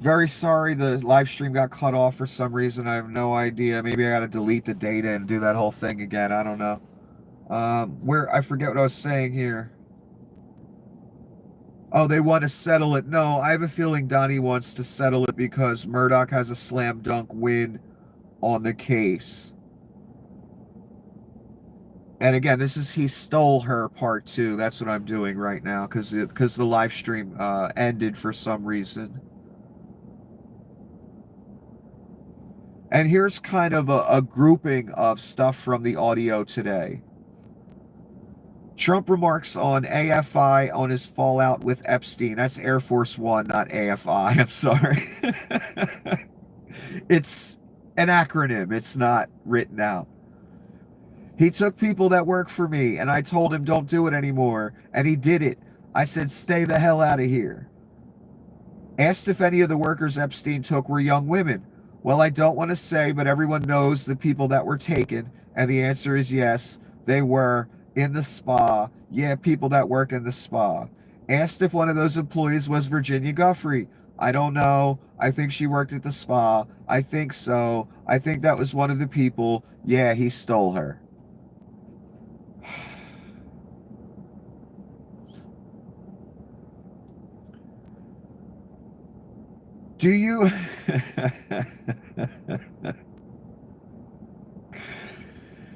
Very sorry the live stream got cut off for some reason. I have no idea. Maybe I got to delete the data and do that whole thing again. I don't know. Where I forget what I was saying here. Oh, they want to settle it. No, I have a feeling Donnie wants to settle it because Murdoch has a slam dunk win on the case. And again, this is he stole her part two. That's what I'm doing right now because the live stream ended for some reason. And here's kind of a grouping of stuff from the audio today. Trump remarks on AFI on his fallout with Epstein. That's Air Force One, not AFI. I'm sorry. It's an acronym. It's not written out. He took people that work for me, and I told him don't do it anymore, and he did it. I said, stay the hell out of here. Asked if any of the workers Epstein took were young women. Well, I don't want to say, but everyone knows the people that were taken, and the answer is yes, they were in the spa. Yeah, people that work in the spa. Asked if one of those employees was Virginia Guffrey. I don't know. I think she worked at the spa. I think so. I think that was one of the people. Yeah, he stole her. Do you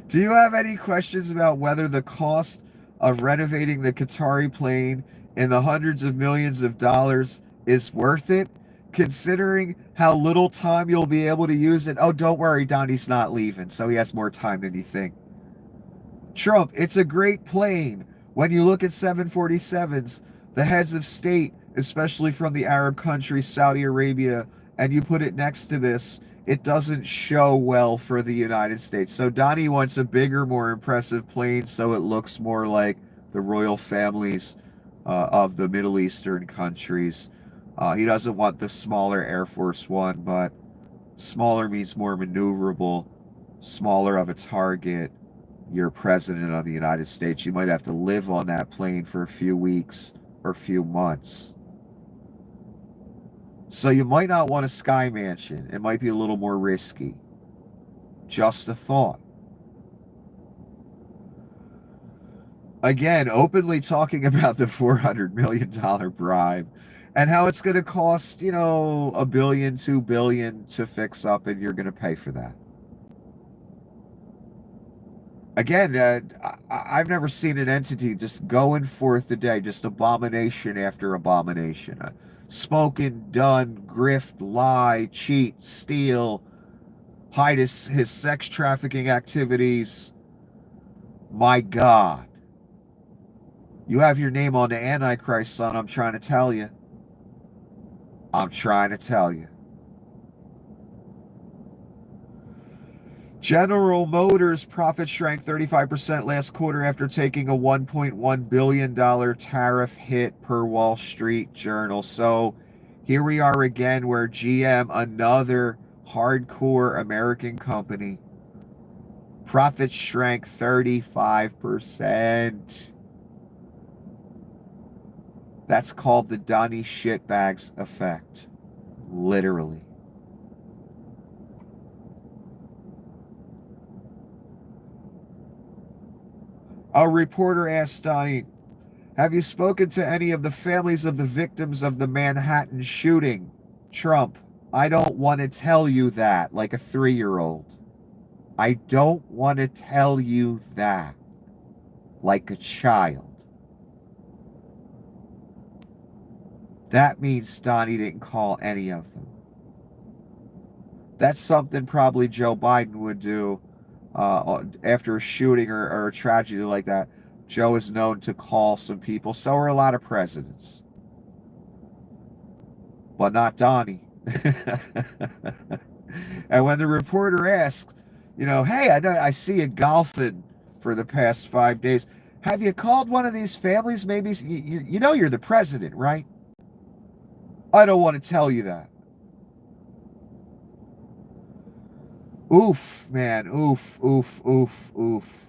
do you have any questions about whether the cost of renovating the Qatari plane in the hundreds of millions of dollars is worth it, considering how little time you'll be able to use it? Oh, don't worry, Donnie's not leaving, so he has more time than you think. Trump, it's a great plane. When you look at 747s, the heads of state, especially from the Arab countries, Saudi Arabia, and you put it next to this, it doesn't show well for the United States. So Donnie wants a bigger, more impressive plane so it looks more like the royal families of the Middle Eastern countries. He doesn't want the smaller Air Force One, but smaller means more maneuverable, smaller of a target. You're president of the United States. You might have to live on that plane for a few weeks or a few months. So you might not want a sky mansion. It might be a little more risky. Just a thought. Again, openly talking about the $400 million bribe and how it's going to cost, $1 billion, $2 billion to fix up, and you're going to pay for that. Again, I've never seen an entity just going forth today, just abomination after abomination. Spoken, done, grift, lie, cheat, steal, hide his sex trafficking activities. My God. You have your name on the Antichrist, son. I'm trying to tell you. I'm trying to tell you. General Motors profit shrank 35% last quarter after taking a $1.1 billion tariff hit per Wall Street Journal. So here we are again where GM, another hardcore American company, profits shrank 35%. That's called the Donnie shitbags effect. Literally. A reporter asked Donnie, have you spoken to any of the families of the victims of the Manhattan shooting? Trump, I don't want to tell you that, like a 3-year-old. I don't want to tell you that, like a child. That means Donnie didn't call any of them. That's something probably Joe Biden would do after a shooting or a tragedy like that. Joe is known to call some people. So are a lot of presidents. But not Donnie. And when the reporter asks, hey, I see you golfing for the past 5 days. Have you called one of these families? Maybe you know you're the president, right? I don't want to tell you that. Oof, man. Oof, oof, oof, oof.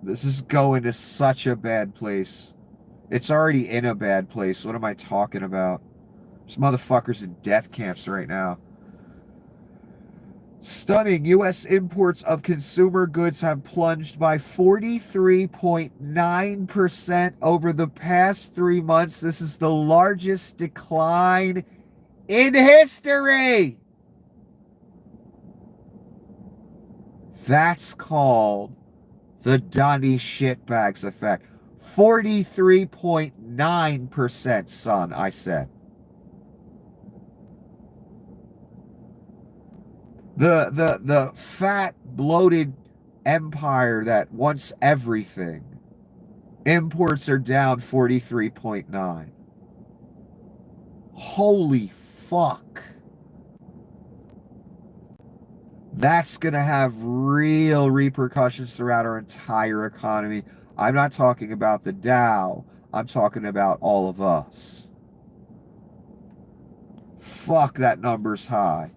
This is going to such a bad place. It's already in a bad place. What am I talking about? There's motherfuckers in death camps right now. Stunning. U.S. imports of consumer goods have plunged by 43.9% over the past 3 months. This is the largest decline in history. That's called the Donnie shitbags effect. 43.9%, son, I said. The fat, bloated empire that wants everything. Imports are down 43.9. Holy fuck. That's going to have real repercussions throughout our entire economy. I'm not talking about the Dow. I'm talking about all of us. Fuck, that number's high.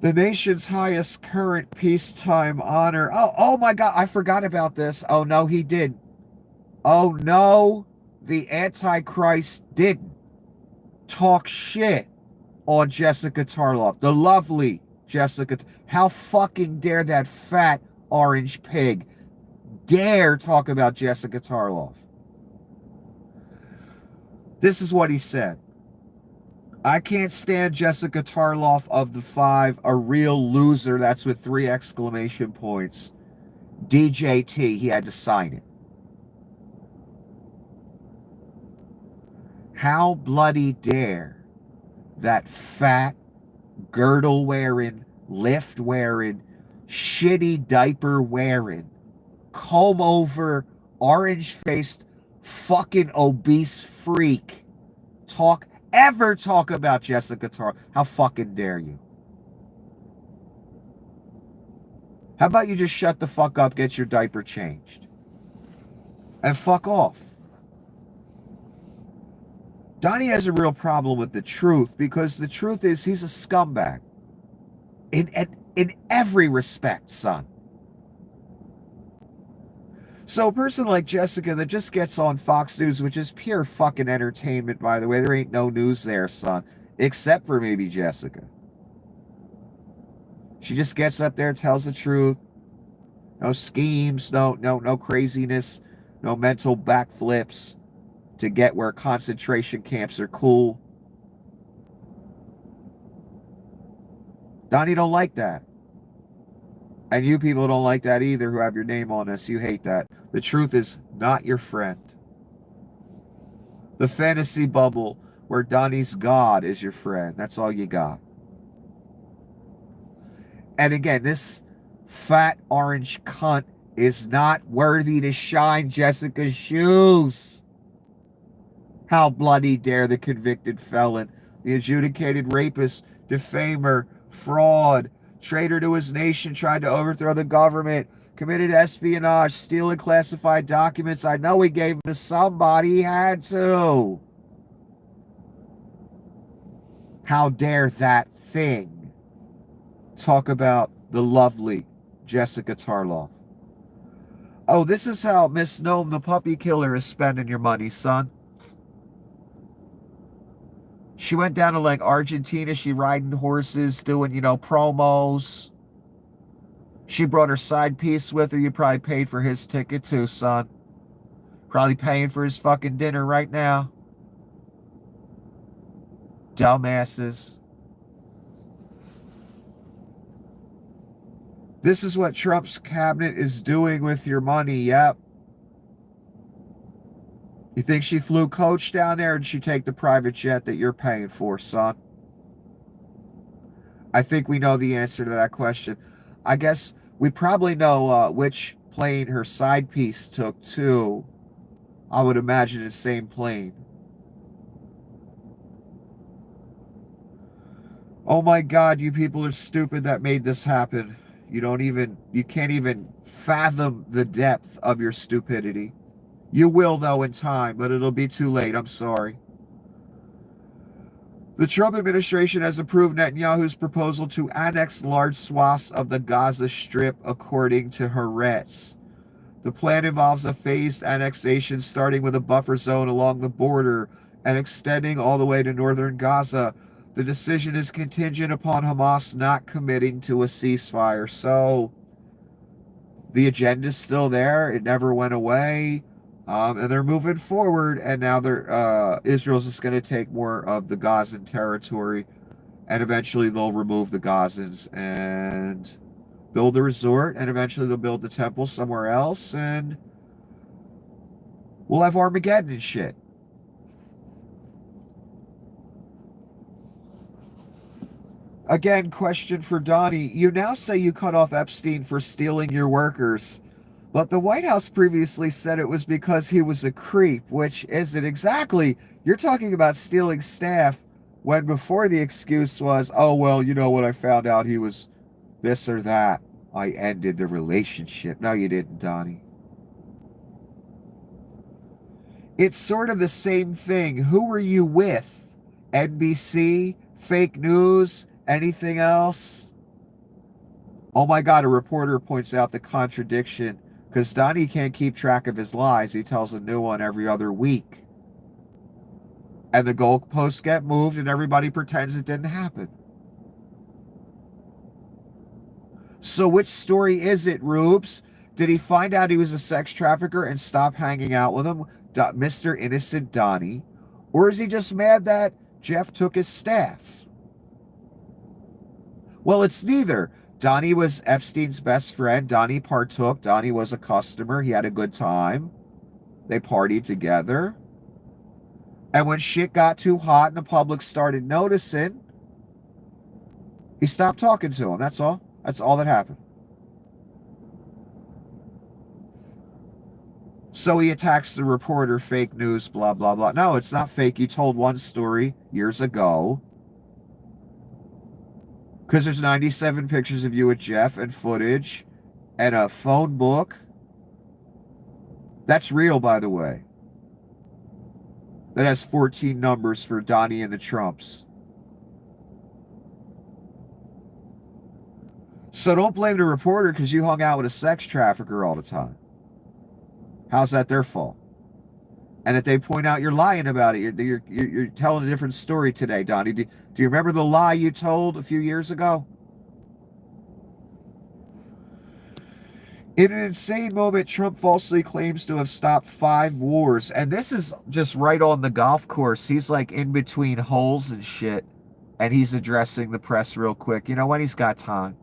The nation's highest current peacetime honor. Oh my God, I forgot about this. Oh no, he did. Oh no, the Antichrist didn't talk shit on Jessica Tarloff. The lovely Jessica. How fucking dare that fat orange pig dare talk about Jessica Tarloff? This is what he said. I can't stand Jessica Tarloff of the 5, a real loser. That's with 3 exclamation points. DJT, he had to sign it. How bloody dare that fat, girdle-wearing, lift-wearing, shitty diaper-wearing, comb-over, orange-faced, fucking obese freak ever talk about Jessica Tarr? How fucking dare you? How about you just shut the fuck up, get your diaper changed, and fuck off? Donnie has a real problem with the truth, because the truth is he's a scumbag. In every respect, son. So a person like Jessica that just gets on Fox News, which is pure fucking entertainment, by the way. There ain't no news there, son. Except for maybe Jessica. She just gets up there, tells the truth. No schemes, no craziness, no mental backflips to get where concentration camps are cool. Donnie don't like that. And you people don't like that either who have your name on this. You hate that. The truth is not your friend. The fantasy bubble where Donnie's God is your friend. That's all you got. And again, this fat orange cunt is not worthy to shine Jessica's shoes. How bloody dare the convicted felon, the adjudicated rapist, defamer, fraud, traitor to his nation, tried to overthrow the government, committed espionage, stealing classified documents. I know he gave them to somebody. He had to. How dare that thing talk about the lovely Jessica Tarloff? Oh, this is how Miss Gnome the puppy killer is spending your money, son. She went down to like Argentina. She riding horses, doing, promos. She brought her side piece with her. You probably paid for his ticket too, son. Probably paying for his fucking dinner right now. Dumbasses. This is what Trump's cabinet is doing with your money. Yep. You think she flew coach down there, or did she take the private jet that you're paying for, son? I think we know the answer to that question. I guess we probably know which plane her side piece took, too. I would imagine the same plane. Oh my God, you people are stupid that made this happen. You can't even fathom the depth of your stupidity. You will, though, in time, but it'll be too late. I'm sorry. The Trump administration has approved Netanyahu's proposal to annex large swaths of the Gaza Strip, according to Haaretz. The plan involves a phased annexation starting with a buffer zone along the border and extending all the way to northern Gaza. The decision is contingent upon Hamas not committing to a ceasefire. So the agenda's still there. It never went away. And they're moving forward. And now Israel's just going to take more of the Gazan territory. And eventually they'll remove the Gazans and build a resort. And eventually they'll build the temple somewhere else. And we'll have Armageddon and shit. Again, question for Donnie. You now say you cut off Epstein for stealing your workers, but the White House previously said it was because he was a creep, which isn't exactly. You're talking about stealing staff when before the excuse was, oh, well, you know what, I found out he was this or that. I ended the relationship. No, you didn't, Donnie. It's sort of the same thing. Who were you with? NBC? Fake news? Anything else? Oh my God, a reporter points out the contradiction because Donnie can't keep track of his lies. He tells a new one every other week. And the goalposts get moved and everybody pretends it didn't happen. So which story is it, Rubes? Did he find out he was a sex trafficker and stop hanging out with him, Mr. Innocent Donnie? Or is he just mad that Jeff took his staff? Well, it's neither. Donnie was Epstein's best friend. Donnie partook. Donnie was a customer. He had a good time. They partied together. And when shit got too hot and the public started noticing, he stopped talking to him. That's all. That's all that happened. So he attacks the reporter, fake news, blah, blah, blah. No, it's not fake. You told one story years ago. Because there's 97 pictures of you with Jeff and footage and a phone book. That's real, by the way. That has 14 numbers for Donnie and the Trumps. So don't blame the reporter because you hung out with a sex trafficker all the time. How's that their fault? And if they point out you're lying about it, you're telling a different story today, Donnie. Do you remember the lie you told a few years ago? In an insane moment, Trump falsely claims to have stopped 5 wars. And this is just right on the golf course. He's like in between holes and shit. And he's addressing the press real quick. You know what? He's got time.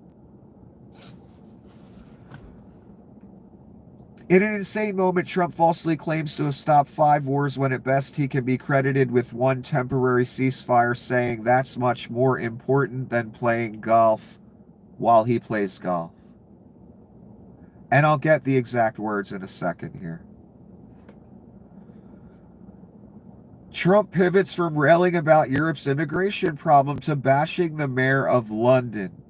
In an insane moment, Trump falsely claims to have stopped 5 wars when at best he can be credited with one temporary ceasefire, saying that's much more important than playing golf while he plays golf. And I'll get the exact words in a second here. Trump pivots from railing about Europe's immigration problem to bashing the mayor of London.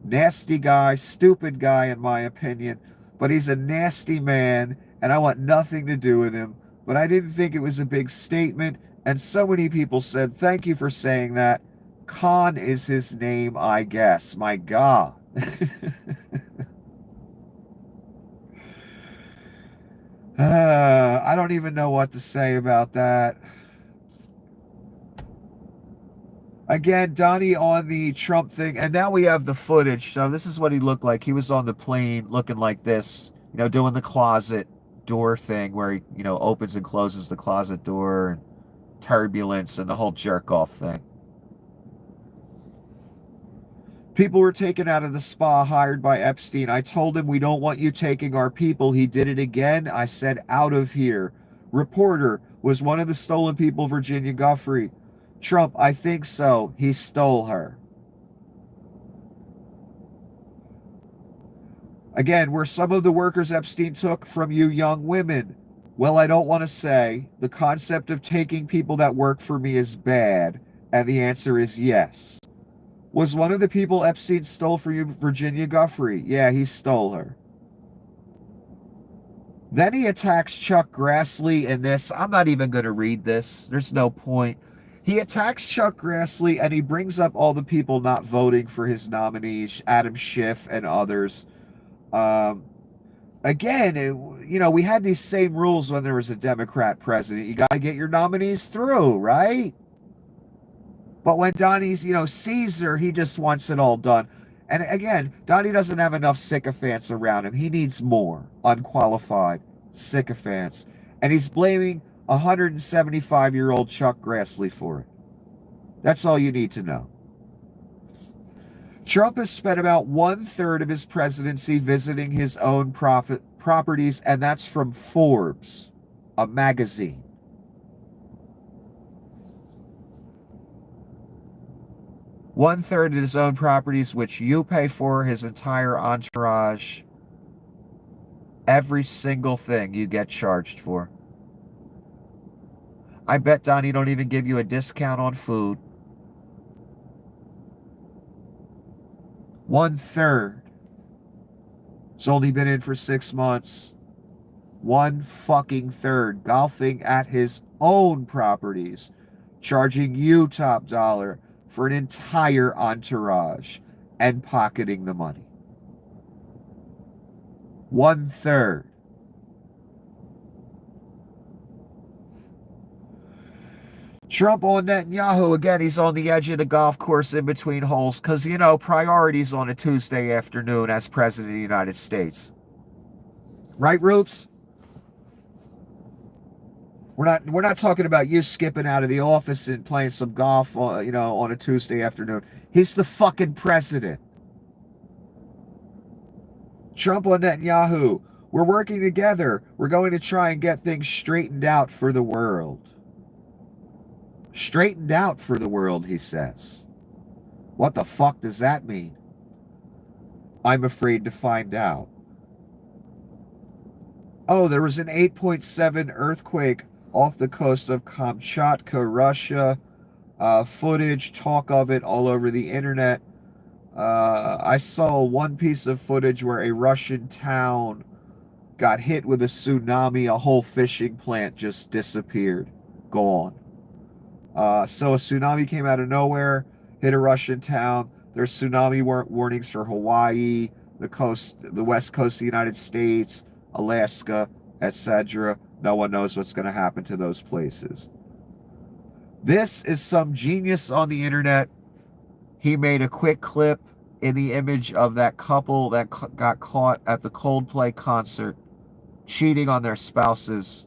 Nasty guy, stupid guy in my opinion. But he's a nasty man, and I want nothing to do with him. But I didn't think it was a big statement, and so many people said, thank you for saying that. Khan is his name, I guess. My God. I don't even know what to say about that. Again, Donnie on the Trump thing, and now we have the footage. So this is what he looked like. He was on the plane looking like this, doing the closet door thing where he, opens and closes the closet door and turbulence and the whole jerk off thing. People were taken out of the spa hired by Epstein. I told him we don't want you taking our people. He did it again. I said, out of here. Reporter, was one of the stolen people Virginia Giuffre? Trump, I think so. He stole her. Again, were some of the workers Epstein took from you young women? Well, I don't want to say. The concept of taking people that work for me is bad. And the answer is yes. Was one of the people Epstein stole from you Virginia Giuffre? Yeah, he stole her. Then he attacks Chuck Grassley in this. I'm not even going to read this. There's no point. He attacks Chuck Grassley and he brings up all the people not voting for his nominees, Adam Schiff and others. again, we had these same rules when there was a Democrat president. You got to get your nominees through, right? But when Donnie's, Caesar, he just wants it all done. And again, Donnie doesn't have enough sycophants around him. He needs more unqualified sycophants. And he's blaming 175-year-old Chuck Grassley for it. That's all you need to know. Trump has spent about 1/3 of his presidency visiting his own properties, and that's from Forbes, a magazine. One-third of his own properties, which you pay for, his entire entourage, every single thing you get charged for. I bet Donnie don't even give you a discount on food. 1/3. He's only been in for 6 months. 1/3 golfing at his own properties, charging you top dollar for an entire entourage and pocketing the money. 1/3. Trump on Netanyahu, again, he's on the edge of the golf course in between holes because, priorities on a Tuesday afternoon as President of the United States. Right, Roops? We're not talking about you skipping out of the office and playing some golf, on a Tuesday afternoon. He's the fucking president. Trump on Netanyahu, we're working together. We're going to try and get things straightened out for the world. Straightened out for the world, he says. What the fuck does that mean? I'm afraid to find out. Oh, there was an 8.7 earthquake off the coast of Kamchatka, Russia. Footage, talk of it all over the internet. I saw one piece of footage where a Russian town got hit with a tsunami. A whole fishing plant just disappeared. Gone. So a tsunami came out of nowhere, hit a Russian town. There's tsunami warnings for Hawaii, the west coast of the United States, Alaska, etc. No one knows what's going to happen to those places. This is some genius on the internet. He made a quick clip in the image of that couple that got caught at the Coldplay concert cheating on their spouses.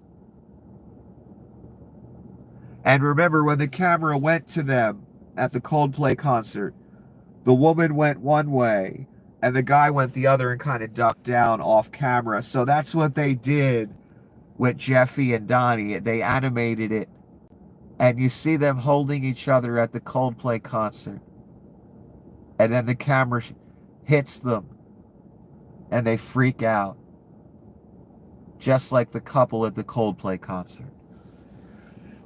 And remember, when the camera went to them at the Coldplay concert, the woman went one way and the guy went the other and kind of ducked down off camera. So that's what they did with Jeffy and Donnie. They animated it. And you see them holding each other at the Coldplay concert. And then the camera hits them. And they freak out. Just like the couple at the Coldplay concert.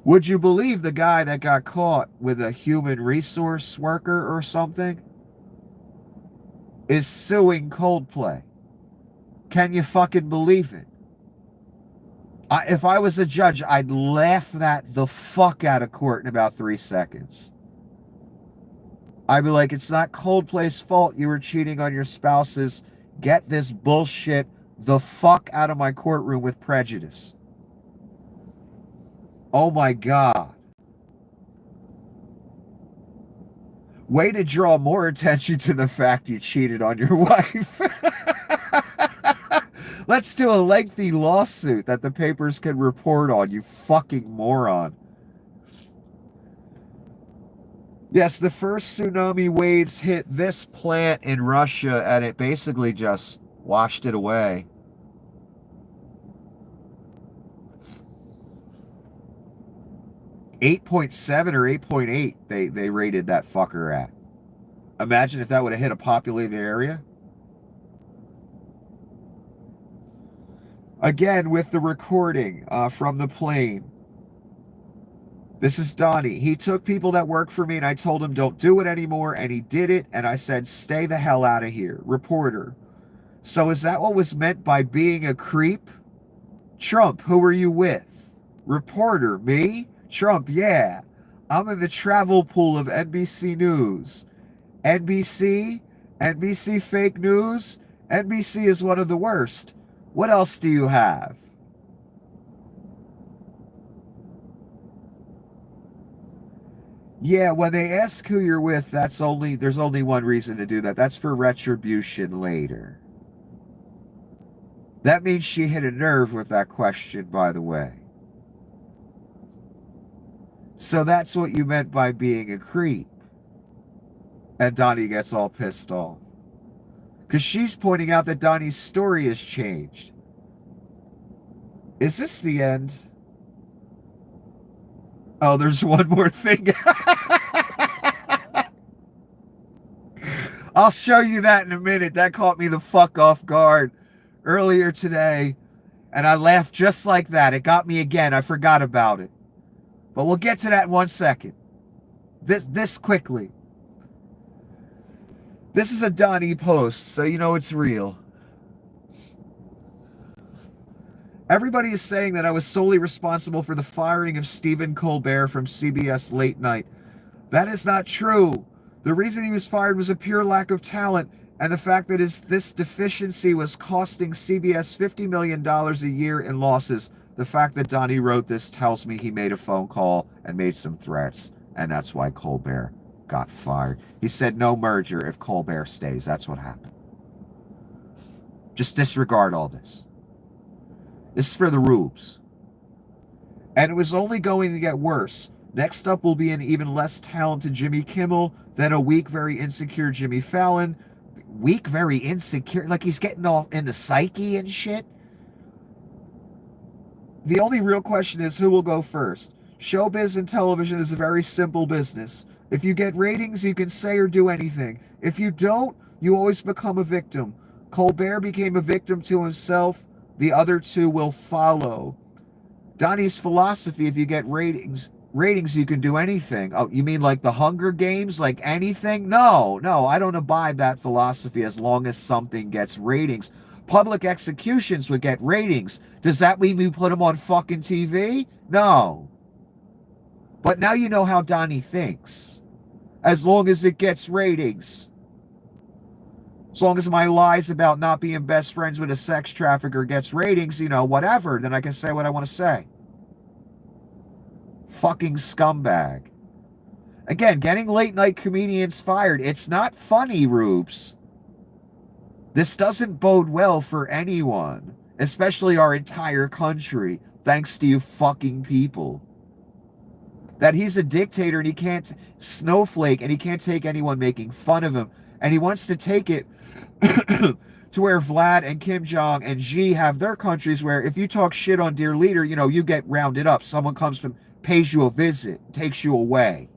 Would you believe the guy that got caught with a human resource worker or something is suing Coldplay? Can you fucking believe it? If I was a judge, I'd laugh that the fuck out of court in about 3 seconds. I'd be like, it's not Coldplay's fault you were cheating on your spouses. Get this bullshit the fuck out of my courtroom with prejudice. Oh my God. Way to draw more attention to the fact you cheated on your wife. Let's do a lengthy lawsuit that the papers can report on, you fucking moron. Yes, the first tsunami waves hit this plant in Russia and it basically just washed it away. .7 or 8.8 they rated that fucker at. Imagine if that would have hit a populated area. Again, with the recording from the plane. This is Donnie. He took people that work for me and I told him don't do it anymore, and he did it, and I said stay the hell out of here. Reporter. So is that what was meant by being a creep? Trump, who are you with? Reporter, me? Trump, yeah. I'm in the travel pool of NBC News. NBC fake news? NBC is one of the worst. What else do you have? Yeah, when they ask who you're with, there's only one reason to do that. That's for retribution later. That means she hit a nerve with that question, by the way. So that's what you meant by being a creep. And Donnie gets all pissed off. Because she's pointing out that Donnie's story has changed. Is this the end? Oh, there's one more thing. I'll show you that in a minute. That caught me the fuck off guard earlier today. And I laughed just like that. It got me again. I forgot about it. But we'll get to that in 1 second. This quickly. This is a Donnie post, so you know it's real. Everybody is saying that I was solely responsible for the firing of Stephen Colbert from CBS Late Night. That is not true. The reason he was fired was a pure lack of talent, and the fact that this deficiency was costing CBS $50 million a year in losses. The fact that Donnie wrote this tells me he made a phone call and made some threats, and that's why Colbert got fired. He said no merger if Colbert stays. That's what happened. Just disregard all this. This is for the rubes. And it was only going to get worse. Next up will be an even less talented Jimmy Kimmel, then a weak, very insecure Jimmy Fallon. Weak, very insecure? Like he's getting all into psyche and shit? The only real question is who will go first. Showbiz and television is a very simple business. If you get ratings, you can say or do anything. If you don't, you always become a victim. Colbert became a victim to himself. The other two will follow. Donnie's philosophy, if you get ratings, you can do anything. Oh, you mean like the Hunger Games? Like anything? No, I don't abide that philosophy as long as something gets ratings. Public executions would get ratings. Does that mean we put them on fucking TV? No. But now you know how Donnie thinks. As long as it gets ratings. As long as my lies about not being best friends with a sex trafficker gets ratings, you know, whatever, then I can say what I want to say. Fucking scumbag. Again, getting late night comedians fired. It's not funny, Rubes. This doesn't bode well for anyone, especially our entire country, thanks to you fucking people. That he's a dictator and he can't snowflake and he can't take anyone making fun of him. And he wants to take it to where Vlad and Kim Jong and Xi have their countries where if you talk shit on dear leader, you know, you get rounded up. Someone comes from, pays you a visit, takes you away.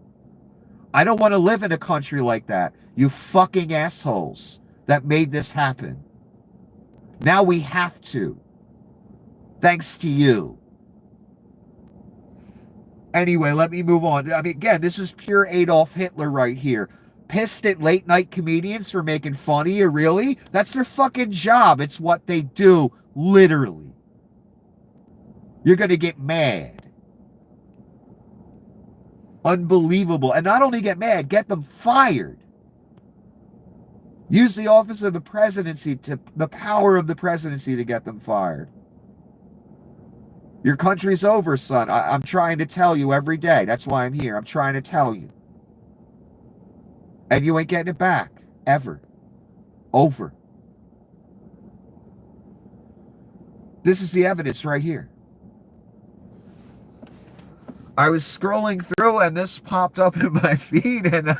I don't want to live in a country like that. You fucking assholes that made this happen. Now we have to. Thanks to you. Anyway, let me move on. I mean, again, this is pure Adolf Hitler right here. Pissed at late night comedians for making fun of you, really? That's their fucking job. It's what they do, literally. You're going to get mad. Unbelievable. And not only get mad, get them fired. Use the office of the presidency, the power of the presidency to get them fired. Your country's over, son. I'm trying to tell you every day. That's why I'm here. I'm trying to tell you. And you ain't getting it back. Ever. Over. This is the evidence right here. I was scrolling through and this popped up in my feed and...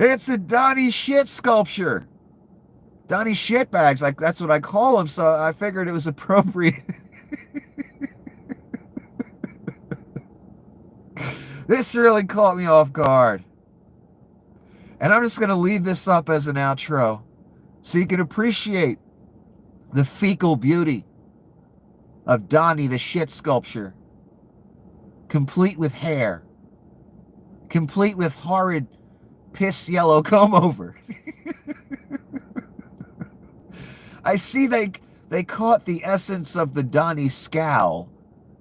It's a Donnie shit sculpture. Donnie shitbags, like that's what I call him, so I figured it was appropriate. This really caught me off guard. And I'm just going to leave this up as an outro so you can appreciate the fecal beauty of Donnie the shit sculpture. Complete with hair. Complete with horrid piss yellow comb over. I see they caught the essence of the Donnie scowl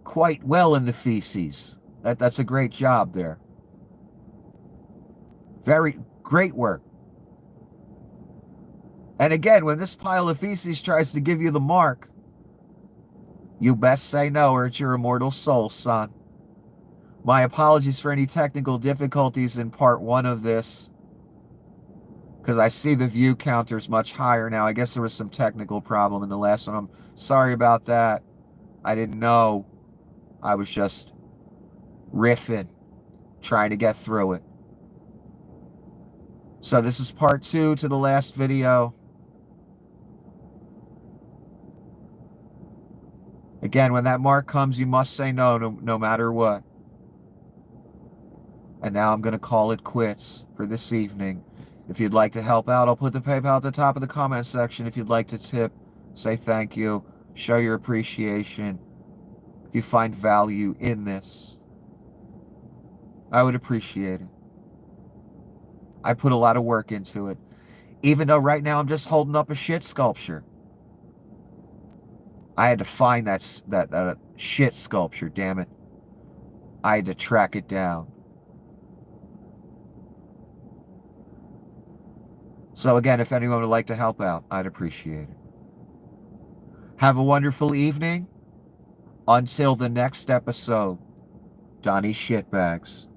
quite well in the feces. That's a great job there. Very great work. And again, when this pile of feces tries to give you the mark, you best say no or it's your immortal soul, son. My apologies for any technical difficulties in part 1 of this, because I see the view counter's much higher now. I guess there was some technical problem in the last one. I'm sorry about that. I didn't know. I was just riffing, trying to get through it. So this is part 2 to the last video. Again, when that mark comes, you must say no, no matter what. And now I'm going to call it quits for this evening. If you'd like to help out, I'll put the PayPal at the top of the comment section. If you'd like to tip, say thank you, show your appreciation. If you find value in this, I would appreciate it. I put a lot of work into it. Even though right now I'm just holding up a shit sculpture. I had to find that shit sculpture, damn it. I had to track it down. So again, if anyone would like to help out, I'd appreciate it. Have a wonderful evening. Until the next episode, Donnie Shitbags.